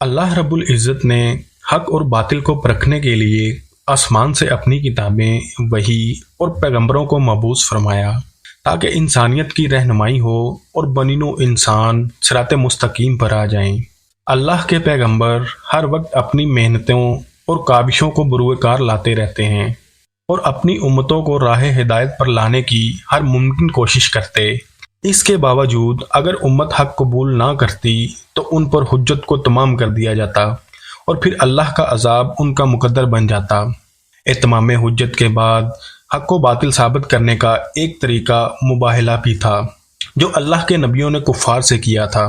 اللہ رب العزت نے حق اور باطل کو پرکھنے کے لیے آسمان سے اپنی کتابیں، وحی اور پیغمبروں کو مبعوث فرمایا تاکہ انسانیت کی رہنمائی ہو اور بنی نوع انسان صراط مستقیم پر آ جائیں۔ اللہ کے پیغمبر ہر وقت اپنی محنتوں اور کاوشوں کو بروئے کار لاتے رہتے ہیں اور اپنی امتوں کو راہ ہدایت پر لانے کی ہر ممکن کوشش کرتے۔ اس کے باوجود اگر امت حق قبول نہ کرتی تو ان پر حجت کو تمام کر دیا جاتا اور پھر اللہ کا عذاب ان کا مقدر بن جاتا۔ اتمام حجت کے بعد حق کو باطل ثابت کرنے کا ایک طریقہ مباہلہ بھی تھا جو اللہ کے نبیوں نے کفار سے کیا تھا،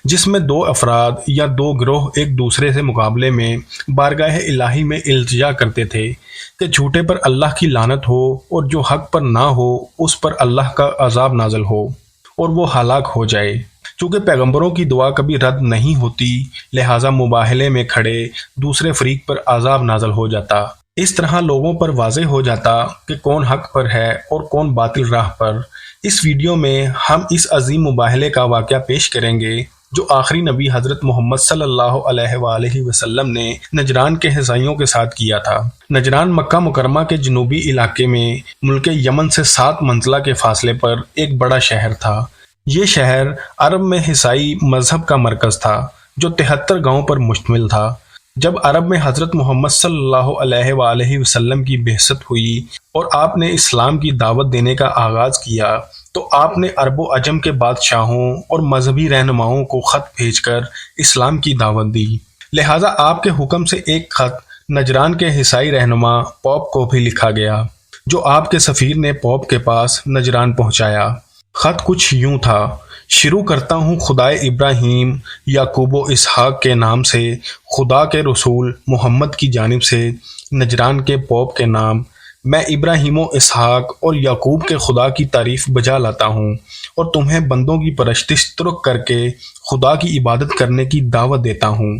جس میں دو افراد یا دو گروہ ایک دوسرے سے مقابلے میں بارگاہ الہی میں التجا کرتے تھے کہ جھوٹے پر اللہ کی لعنت ہو اور جو حق پر نہ ہو اس پر اللہ کا عذاب نازل ہو اور وہ ہلاک ہو جائے۔ چونکہ پیغمبروں کی دعا کبھی رد نہیں ہوتی، لہٰذا مباہلے میں کھڑے دوسرے فریق پر عذاب نازل ہو جاتا۔ اس طرح لوگوں پر واضح ہو جاتا کہ کون حق پر ہے اور کون باطل راہ پر۔ اس ویڈیو میں ہم اس عظیم مباہلے کا واقعہ پیش کریں گے جو آخری نبی حضرت محمد صلی اللہ علیہ وآلہ وسلم نے نجران کے حصائیوں کے ساتھ کیا تھا۔ نجران مکہ مکرمہ کے جنوبی علاقے میں ملک یمن سے 7 منزلہ کے فاصلے پر ایک بڑا شہر تھا۔ یہ شہر عرب میں عیسائی مذہب کا مرکز تھا جو 73 گاؤں پر مشتمل تھا۔ جب عرب میں حضرت محمد صلی اللہ علیہ وآلہ وسلم کی بعثت ہوئی اور آپ نے اسلام کی دعوت دینے کا آغاز کیا تو آپ نے عرب و عجم کے بادشاہوں اور مذہبی رہنماؤں کو خط بھیج کر اسلام کی دعوت دی۔ لہٰذا آپ کے حکم سے ایک خط نجران کے عیسائی رہنما پوپ کو بھی لکھا گیا جو آپ کے سفیر نے پوپ کے پاس نجران پہنچایا۔ خط کچھ یوں تھا: شروع کرتا ہوں خدائے ابراہیم، یعقوب و اسحاق کے نام سے، خدا کے رسول محمد کی جانب سے، نجران کے پوپ کے نام، میں ابراہیم و اسحاق اور یعقوب کے خدا کی تعریف بجا لاتا ہوں اور تمہیں بندوں کی پرستش ترک کر کے خدا کی عبادت کرنے کی دعوت دیتا ہوں۔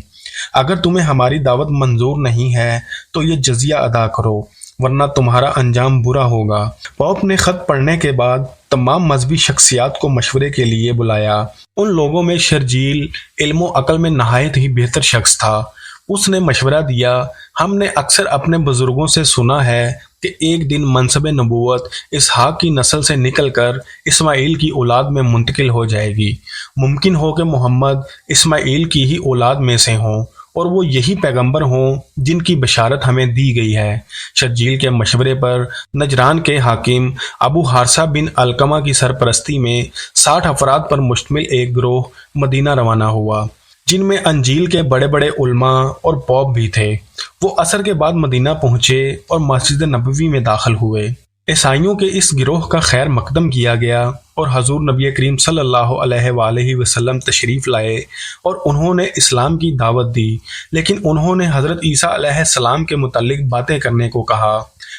اگر تمہیں ہماری دعوت منظور نہیں ہے تو یہ جزیہ ادا کرو ورنہ تمہارا انجام برا ہوگا۔ پوپ نے خط پڑھنے کے بعد تمام مذہبی شخصیات کو مشورے کے لیے بلایا۔ ان لوگوں میں شرجیل علم و عقل میں نہایت ہی بہتر شخص تھا۔ اس نے مشورہ دیا: ہم نے اکثر اپنے بزرگوں سے سنا ہے کہ ایک دن منصب نبوت اسحاق کی نسل سے نکل کر اسماعیل کی اولاد میں منتقل ہو جائے گی۔ ممکن ہو کہ محمد اسماعیل کی ہی اولاد میں سے ہوں اور وہ یہی پیغمبر ہوں جن کی بشارت ہمیں دی گئی ہے۔ شرجیل کے مشورے پر نجران کے حاکم ابو حارثہ بن علقمہ کی سرپرستی میں 60 افراد پر مشتمل ایک گروہ مدینہ روانہ ہوا، جن میں انجیل کے بڑے بڑے علماء اور پوپ بھی تھے۔ وہ عصر کے بعد مدینہ پہنچے اور مسجد نبوی میں داخل ہوئے۔ عیسائیوں کے اس گروہ کا خیر مقدم کیا گیا اور حضور نبی کریم صلی اللہ علیہ وآلہ وسلم تشریف لائے اور انہوں نے اسلام کی دعوت دی، لیکن انہوں نے حضرت عیسیٰ علیہ السلام کے متعلق باتیں کرنے کو کہا۔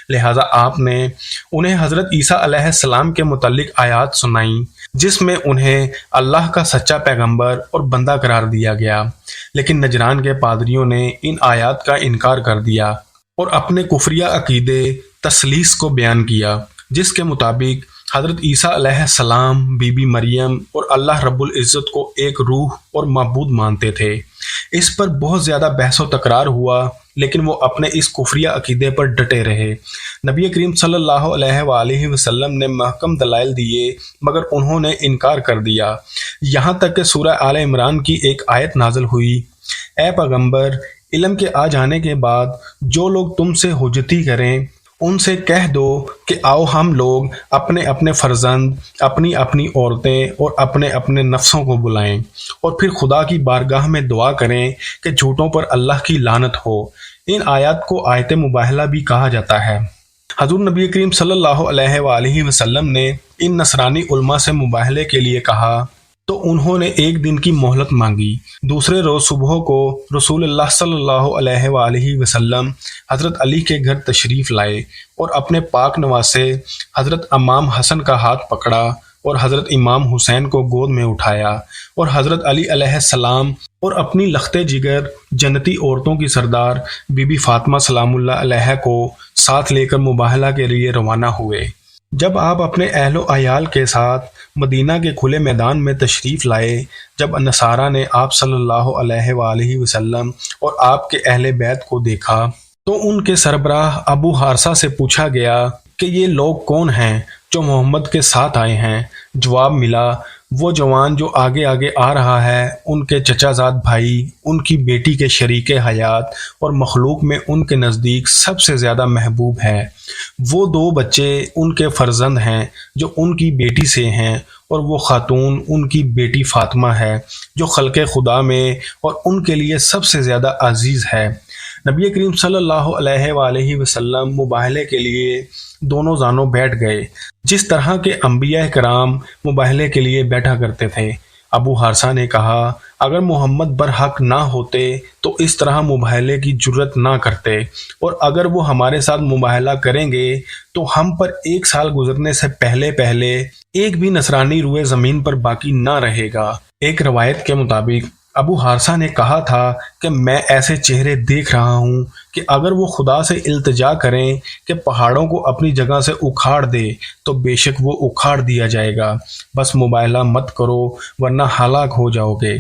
لہٰذا آپ نے انہیں حضرت عیسیٰ علیہ السلام کے متعلق آیات سنائیں جس میں انہیں اللہ کا سچا پیغمبر اور بندہ قرار دیا گیا، لیکن نجران کے پادریوں نے ان آیات کا انکار کر دیا اور اپنے کفریہ عقیدے تثلیث کو بیان کیا، جس کے مطابق حضرت عیسیٰ علیہ السلام، بی بی مریم اور اللہ رب العزت کو ایک روح اور معبود مانتے تھے۔ اس پر بہت زیادہ بحث و تکرار ہوا، لیکن وہ اپنے اس کفریہ عقیدے پر ڈٹے رہے۔ نبی کریم صلی اللہ علیہ وآلہ وسلم نے محکم دلائل دیے مگر انہوں نے انکار کر دیا، یہاں تک کہ سورہ آل عمران کی ایک آیت نازل ہوئی: اے پیغمبر، علم کے آ جانے کے بعد جو لوگ تم سے حجتی کریں ان سے کہہ دو کہ آؤ ہم لوگ اپنے اپنے فرزند، اپنی اپنی عورتیں اور اپنے اپنے نفسوں کو بلائیں اور پھر خدا کی بارگاہ میں دعا کریں کہ جھوٹوں پر اللہ کی لعنت ہو۔ ان آیات کو آیت مباہلہ بھی کہا جاتا ہے۔ حضور نبی کریم صلی اللہ علیہ وآلہ وسلم نے ان نصرانی علماء سے مباہلے کے لیے کہا تو انہوں نے ایک دن کی مہلت مانگی۔ دوسرے روز صبح کو رسول اللہ صلی اللہ علیہ وآلہ وسلم حضرت علی کے گھر تشریف لائے اور اپنے پاک نواسے حضرت امام حسن کا ہاتھ پکڑا اور حضرت امام حسین کو گود میں اٹھایا اور حضرت علی علیہ السلام اور اپنی لخت جگر جنتی عورتوں کی سردار بی بی فاطمہ سلام اللہ علیہ کو ساتھ لے کر مباہلہ کے لیے روانہ ہوئے۔ جب آپ اپنے اہل و عیال کے ساتھ مدینہ کے کھلے میدان میں تشریف لائے، جب نصارہ نے آپ صلی اللہ علیہ وآلہ وسلم اور آپ کے اہل بیت کو دیکھا تو ان کے سربراہ ابو حارثہ سے پوچھا گیا کہ یہ لوگ کون ہیں جو محمد کے ساتھ آئے ہیں؟ جواب ملا، وہ جوان جو آگے آگے آ رہا ہے ان کے چچا زاد بھائی، ان کی بیٹی کے شریک حیات اور مخلوق میں ان کے نزدیک سب سے زیادہ محبوب ہے۔ وہ دو بچے ان کے فرزند ہیں جو ان کی بیٹی سے ہیں، اور وہ خاتون ان کی بیٹی فاطمہ ہے جو خلق خدا میں اور ان کے لیے سب سے زیادہ عزیز ہے۔ نبی کریم صلی اللہ علیہ وآلہ وسلم مباہلے کے لیے دونوں زانوں بیٹھ گئے، جس طرح کے انبیاء کرام مباہلے کے لیے بیٹھا کرتے تھے۔ ابو حارثہ نے کہا، اگر محمد برحق نہ ہوتے تو اس طرح مباہلے کی جرت نہ کرتے، اور اگر وہ ہمارے ساتھ مباہلہ کریں گے تو ہم پر 1 سال گزرنے سے پہلے ایک بھی نصرانی روئے زمین پر باقی نہ رہے گا۔ ایک روایت کے مطابق ابو حارثہ نے کہا تھا کہ میں ایسے چہرے دیکھ رہا ہوں کہ اگر وہ خدا سے التجا کریں کہ پہاڑوں کو اپنی جگہ سے اکھاڑ دے تو بے شک وہ اکھاڑ دیا جائے گا، بس مباہلہ مت کرو ورنہ ہلاک ہو جاؤ گے،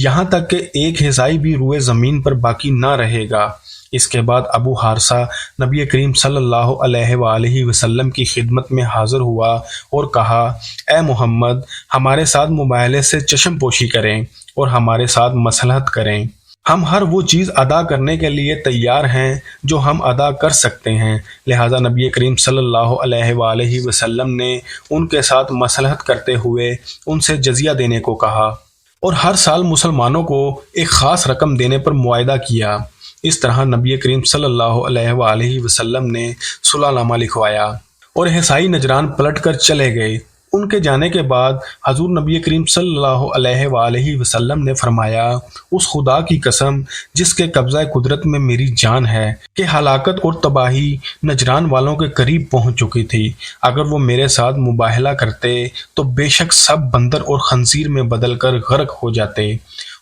یہاں تک کہ ایک حصائی بھی روئے زمین پر باقی نہ رہے گا۔ اس کے بعد ابو حارثہ نبی کریم صلی اللہ علیہ وآلہ وسلم کی خدمت میں حاضر ہوا اور کہا، اے محمد، ہمارے ساتھ مباہلے سے چشم پوشی کریں اور ہمارے ساتھ مصلحت کریں۔ ہم ہر وہ چیز ادا کرنے کے لیے تیار ہیں جو ہم ادا کر سکتے ہیں۔ لہٰذا نبی کریم صلی اللہ علیہ وآلہ وسلم نے ان کے ساتھ مصلحت کرتے ہوئے ان سے جزیہ دینے کو کہا، اور ہر سال مسلمانوں کو ایک خاص رقم دینے پر معاہدہ کیا۔ اس طرح نبی کریم صلی اللہ علیہ وآلہ وسلم نے صلح نامہ لکھوایا اور حصائی نجران پلٹ کر چلے گئے۔ ان کے جانے کے بعد حضور نبی کریم صلی اللہ علیہ وآلہ وسلم نے فرمایا، اس خدا کی قسم جس کے قبضہ قدرت میں میری جان ہے کہ ہلاکت اور تباہی نجران والوں کے قریب پہنچ چکی تھی، اگر وہ میرے ساتھ مباہلہ کرتے تو بے شک سب بندر اور خنزیر میں بدل کر غرق ہو جاتے،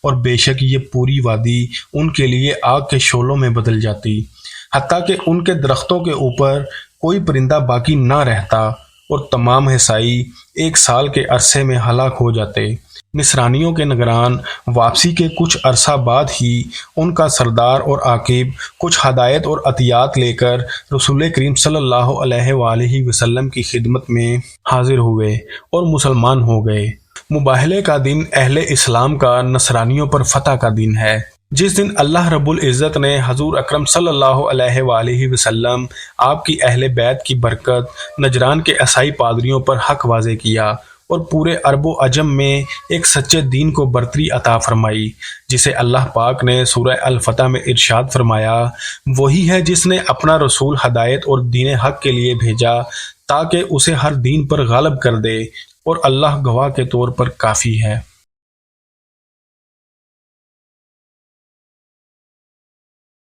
اور بے شک یہ پوری وادی ان کے لیے آگ کے شعلوں میں بدل جاتی، حتیٰ کہ ان کے درختوں کے اوپر کوئی پرندہ باقی نہ رہتا، اور تمام حصائی 1 سال کے عرصے میں ہلاک ہو جاتے۔ نصرانیوں کے نگران واپسی کے کچھ عرصہ بعد ہی ان کا سردار اور عاقب کچھ ہدایت اور عطیات لے کر رسول کریم صلی اللہ علیہ وآلہ وسلم کی خدمت میں حاضر ہوئے اور مسلمان ہو گئے۔ مباہلے کا دن اہل اسلام کا نصرانیوں پر فتح کا دن ہے، جس دن اللہ رب العزت نے حضور اکرم صلی اللہ علیہ وآلہ وسلم، آپ کی اہل بیت کی برکت، نجران کے عیسائی پادریوں پر حق واضح کیا اور پورے عرب و عجم میں ایک سچے دین کو برتری عطا فرمائی، جسے اللہ پاک نے سورہ الفتح میں ارشاد فرمایا، وہی ہے جس نے اپنا رسول ہدایت اور دین حق کے لیے بھیجا تاکہ اسے ہر دین پر غالب کر دے، اور اللہ گواہ کے طور پر کافی ہے۔